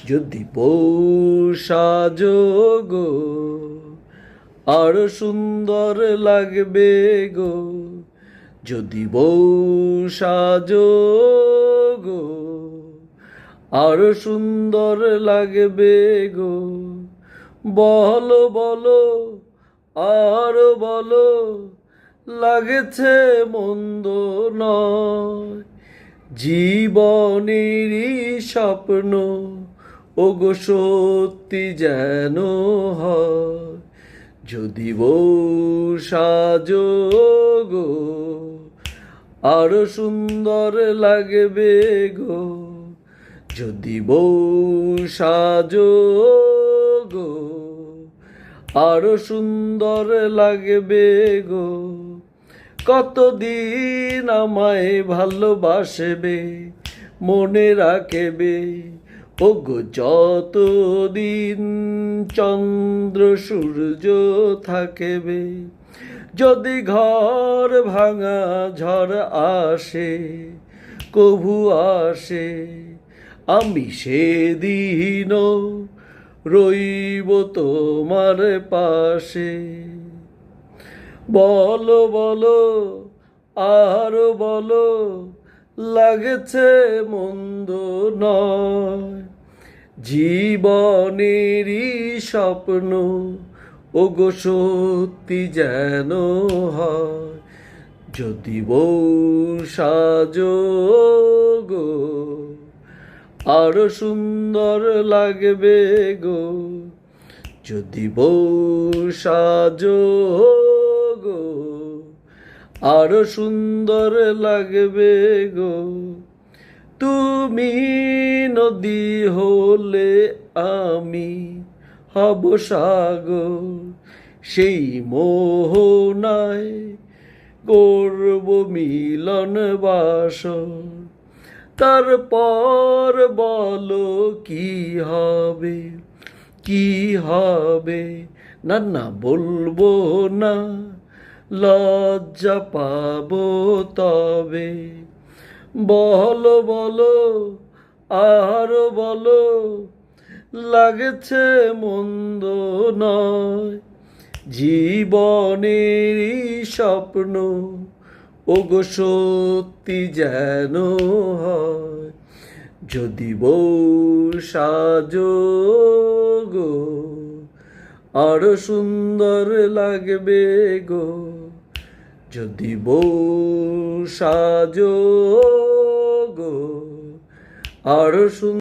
যদি বউ সাজো গো আরো সুন্দর লাগবে গো, যদি বউ সাজো গো আরো সুন্দর লাগবে গো। বলো বলো আরো বলো, লাগেছে মন্দ নয়, জীবনেরই স্বপ্ন ওগো সত্যি যেন হয়। যদি বউ সাজো গো আরো সুন্দর লাগবে গো, যদি বউ সাজো গো আরো সুন্দর লাগবে গো। কতদিন আমায় ভালোবাসবে, মনে রাখবে ওগো, যতদিন চন্দ্র সূর্য থাকবে। যদি ঘর ভাঙা ঝড় আসে, কভু আসে, আমি সেদিনও রইব তোমার পাশে। বলো বলো আরো বলো, লাগেছে মন্দ নয়, জীবনেরই স্বপ্ন ওগো সত্যি যেন হয়। যদি বউ সাজো গো আরো সুন্দর লাগবে গো, যদি বউ সাজো গো আরো সুন্দর লাগবে গো। তুমি নদী হলে আমি হব সাগর, সেই মোহনায় করব মিলন বাসর। তারপর বলো কি হবে, কি হবে, না না বলবো না, লজ্জা পাবো তবে। বলো বলো আরো বলো, লাগেছে মন্দ নয়, জীবনেরই স্বপ্ন ওগো সত্যি যেন হয়। যদি বউ সাজো গো আরো সুন্দর লাগবে গো, যদি বউ সাজো গো আরো সুন্দর